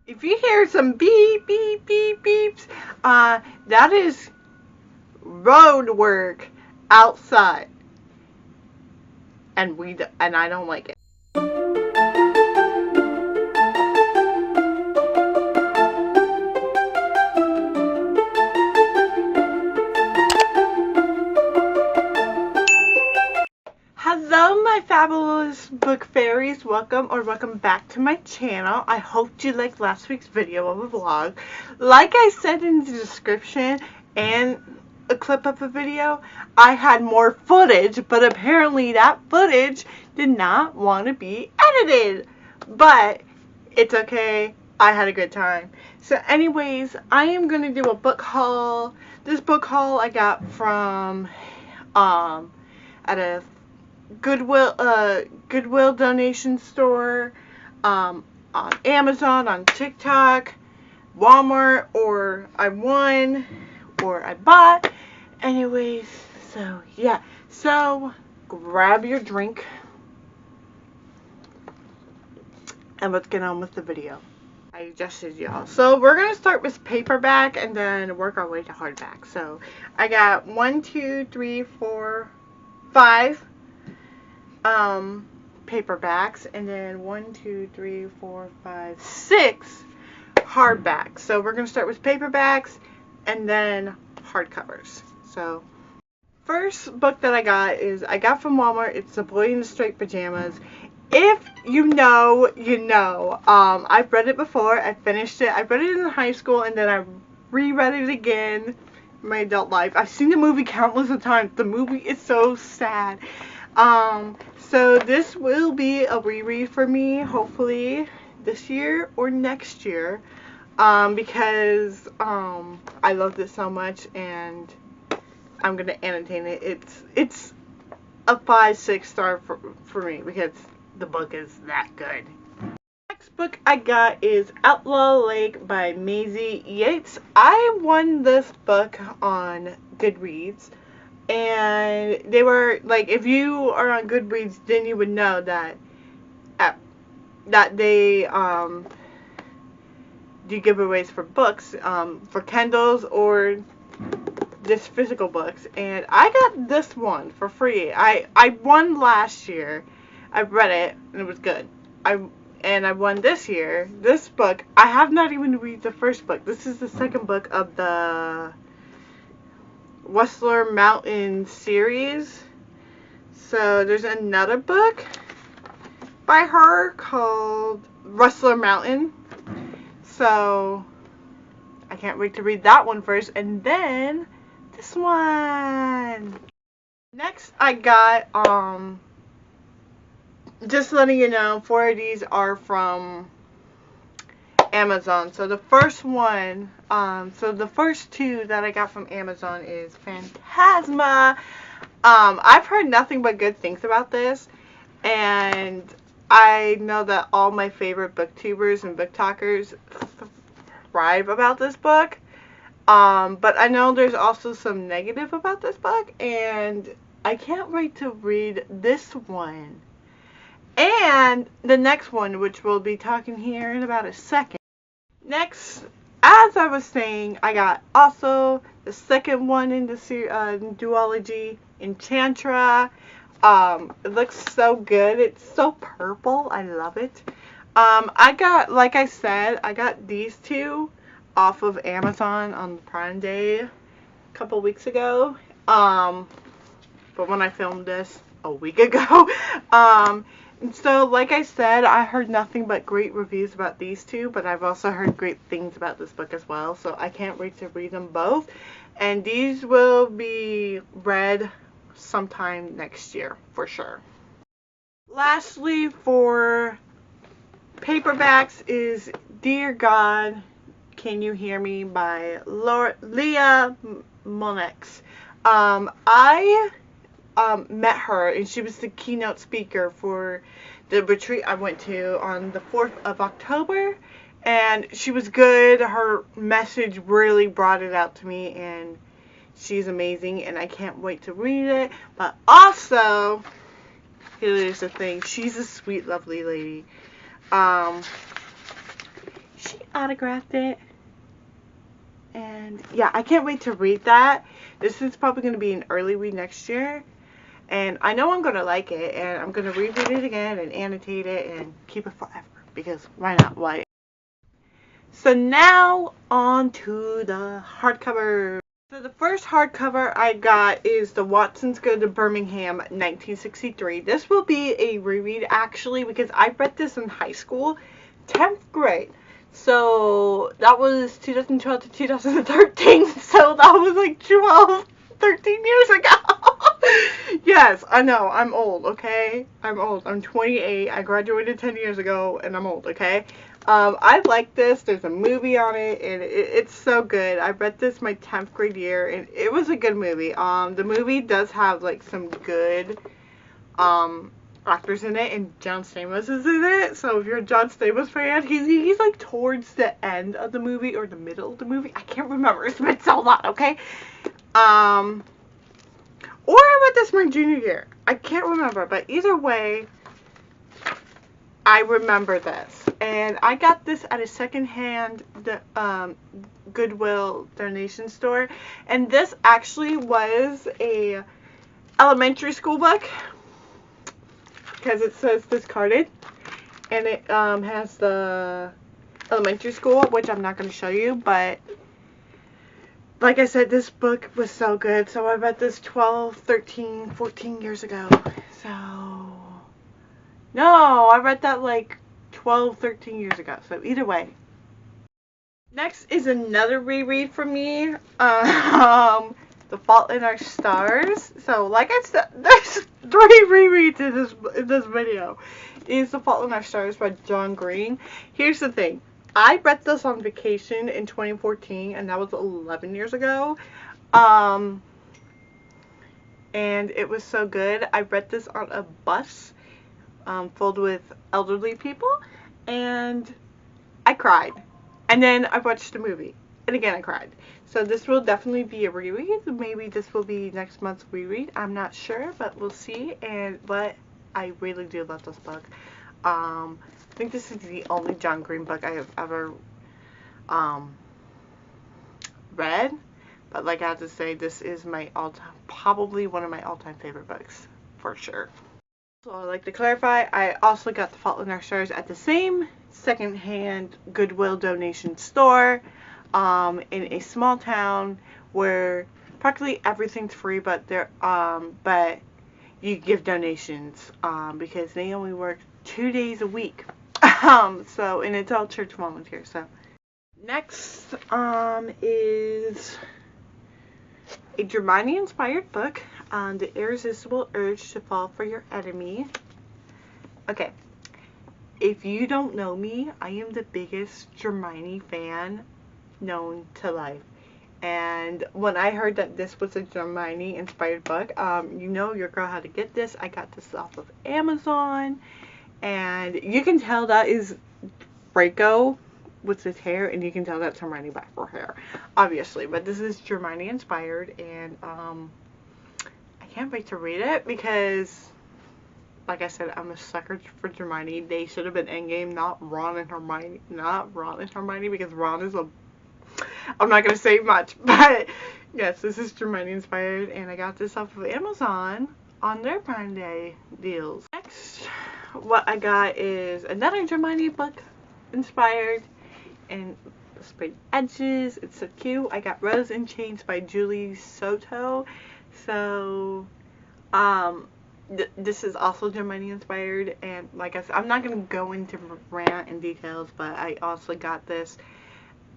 If you hear some beep, beep, beep, beeps, that is road work outside, and I don't like it. Hello, my fabulous book fairies. Welcome back to my channel. I hope you liked last week's video of a vlog. Like I said in the description and a clip of a video, I had more footage, but apparently that footage did not want to be edited. But it's okay. I had a good time. So anyways, I am going to do a book haul. This book haul I got from at a Goodwill donation store, on Amazon, on TikTok, Walmart, or I won, or I bought. Anyways, so yeah. So grab your drink and let's get on with the video. I adjusted y'all. So we're gonna start with paperback and then work our way to hardback. So I got 1, 2, 3, 4, 5 paperbacks, and then 1, 2, 3, 4, 5, 6 hardbacks. So we're going to start with paperbacks and then hardcovers. So first book that I got from Walmart. It's The Boy in the Striped Pajamas. If you know, you know. I've read it before. I finished it. I read it in high school and then I reread it again in my adult life. I've seen the movie countless of times. The movie is so sad. So this will be a reread for me, hopefully this year or next year, because I loved it so much and I'm gonna annotate it. It's a 5, 6 star for me because the book is that good. Next book I got is Outlaw Lake by Maisie Yates. I won this book on Goodreads. And they were, like, if you are on Goodreads, then you would know that they do giveaways for books, for Kindles or just physical books. And I got this one for free. I won last year. I read it and it was good. I won this year. This book, I have not even read the first book. This is the second book of the Whistler Mountain series. So there's another book by her called Whistler Mountain. So I can't wait to read that one first and then this one. Next I got just letting you know, 4 of these are from Amazon. So the first one, so the first 2 that I got from Amazon is Phantasma. I've heard nothing but good things about this, and I know that all my favorite booktubers and book talkers thrive about this book. But I know there's also some negative about this book, and I can't wait to read this one. And the next one, which we'll be talking here in about a second. Next, as I was saying, I got also the second one in the duology, Enchantra. It looks so good. It's so purple. I love it. I got, like I said, I got these 2 off of Amazon on Prime Day a couple weeks ago. But when I filmed this a week ago, and so, like I said, I heard nothing but great reviews about these 2, but I've also heard great things about this book as well, so I can't wait to read them both. And these will be read sometime next year, for sure. Lastly, for paperbacks is Dear God, Can You Hear Me by Leah Monex. I met her, and she was the keynote speaker for the retreat I went to on the 4th of October, and she was good. Her message really brought it out to me, and she's amazing, and I can't wait to read it. But also, here's the thing, she's a sweet, lovely lady. she autographed it. And yeah, I can't wait to read that. This is probably going to be an early read next year. And I know I'm going to like it. And I'm going to reread it again and annotate it and keep it forever. Because why not? Why? So now on to the hardcover. So the first hardcover I got is The Watsons Go to Birmingham 1963. This will be a reread actually because I read this in high school, 10th grade. So that was 2012 to 2013. So that was like 12, 13 years ago. Yes, I know. I'm old, okay? I'm old. I'm 28. I graduated 10 years ago and I'm old, okay? I like this. There's a movie on it, and it's so good. I read this my 10th grade year, and it was a good movie. The movie does have, like, some good, actors in it, and John Stamos is in it. So if you're a John Stamos fan, he's like, towards the end of the movie, or the middle of the movie. I can't remember. It's been so long, okay? Or I read this my junior year. I can't remember, but either way, I remember this, and I got this at a secondhand Goodwill donation store, and this actually was a elementary school book because it says discarded, and it has the elementary school, which I'm not going to show you, but like I said, this book was so good. So I read this 12, 13, 14 years ago. So no, I read that like 12, 13 years ago. So either way. Next is another reread for me. The Fault in Our Stars. So like I said, there's 3 rereads in this video. Is The Fault in Our Stars by John Green. Here's the thing. I read this on vacation in 2014, and that was 11 years ago. And it was so good. I read this on a bus filled with elderly people, and I cried. And then I watched the movie, and again I cried. So this will definitely be a reread. Maybe this will be next month's reread. I'm not sure, but we'll see. But I really do love this book. I think this is the only John Green book I have ever read, but like I have to say, this is my probably one of my all-time favorite books, for sure. So I'd like to clarify, I also got The Fault in Our Stars at the same second-hand Goodwill donation store in a small town where practically everything's free, but but you give donations because they only work 2 days a week. So, and it's all church volunteers. So, next is a Germani-inspired book, The Irresistible Urge to Fall for Your Enemy. Okay, if you don't know me, I am the biggest Germani fan known to life. And when I heard that this was a Germani-inspired book, you know your girl had to get this. I got this off of Amazon. And you can tell that is Draco with his hair, and you can tell that's Hermione by her hair, obviously. But this is Germani inspired, and I can't wait to read it because, like I said, I'm a sucker for Germani. They should have been Endgame, not Ron and Hermione. Not Ron and Hermione, because Ron is a... I'm not going to say much, but yes, this is Germani inspired, and I got this off of Amazon on their Prime Day deals. Next, what I got is another Germani book inspired, and the sprayed edges. It's so cute. I got Rose in Chains by Julie Soto. So, this is also Germani inspired, and like I said, I'm not going to go into rant and details, but I also got this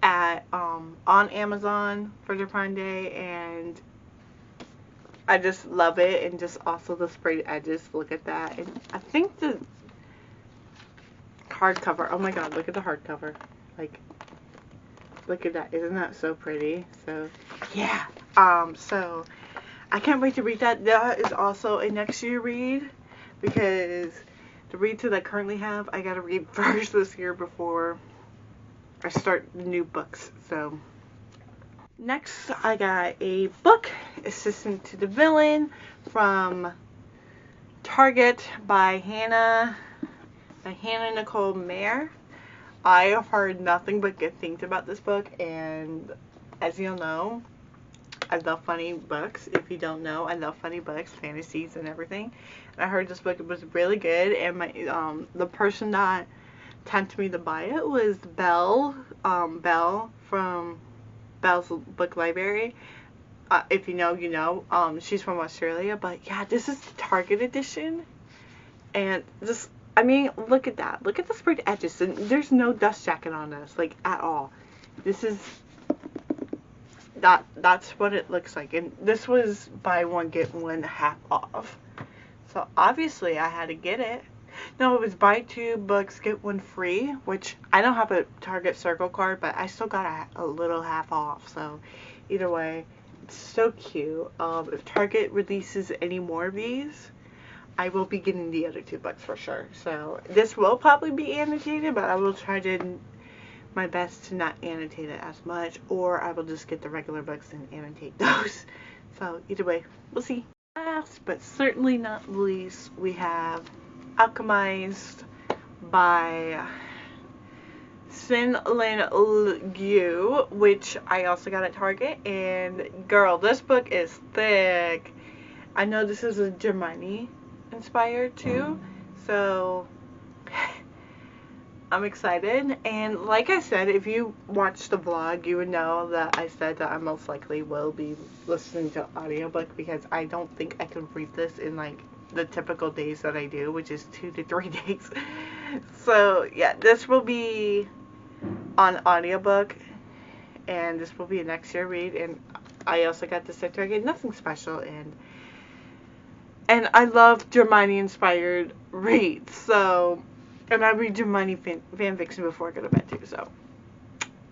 at on Amazon for their Prime Day, and I just love it, and just also the sprayed edges. Look at that. And I think the hardcover, oh my god, look at the hardcover. Like, look at that. Isn't that so pretty? So, yeah. So, I can't wait to read that. That is also a next year read, because the reads that I currently have, I gotta read first this year before I start the new books. So, next, I got a book, Assistant to the Villain, from Target by Hannah Nicole Mayer. I have heard nothing but good things about this book, and as you know, I love funny books. If you don't know, I love funny books, fantasies, and everything. And I heard this book was really good, and the person that tempted me to buy it was Belle, Belle from Belle's Book Library. If you know, you know. She's from Australia, but yeah, this is the Target edition, and just, I mean, look at that. Look at the sprayed edges, and there's no dust jacket on this, like, at all. This is, that's what it looks like, and this was buy one get one half off. So obviously I had to get it. No, it was buy 2 books get 1 free, which I don't have a Target Circle card, but I still got a little half off. So either way, it's so cute. If Target releases any more of these, I will be getting the other 2 books for sure. So this will probably be annotated, but I will try to my best to not annotate it as much, or I will just get the regular books and annotate those. So either way, we'll see. Last but certainly not least, we have Alchemized by Sin Lin Liu, which I also got at Target, and girl, this book is thick. I know this is a Germani inspired too, so I'm excited. And like I said, if you watched the vlog, you would know that I said that I most likely will be listening to audiobook, because I don't think I can read this in like the typical days that I do, which is 2 to 3 days. So yeah, this will be on audiobook, and this will be a next year read. And I also got this at Target, nothing special, and I love Germani inspired reads, so, and I read Germani fan fiction before I go to bed too, so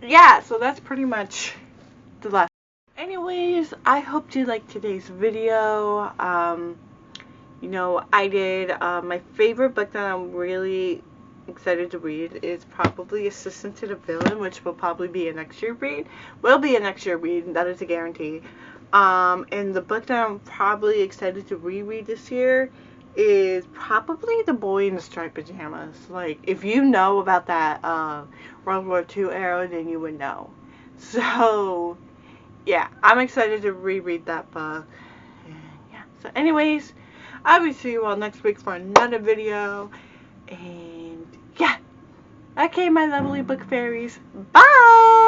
yeah, so that's pretty much the last. Anyways, I hope you liked today's video. You know, I did, my favorite book that I'm really excited to read is probably Assistant to the Villain, which will probably be a next year read. Will be a next year read, that is a guarantee. And the book that I'm probably excited to reread this year is probably The Boy in the Striped Pajamas. Like, if you know about that World War II era, then you would know. So, yeah, I'm excited to reread that book. And, yeah, so anyways, I will see you all next week for another video. And, yeah. Okay, my lovely book fairies. Bye!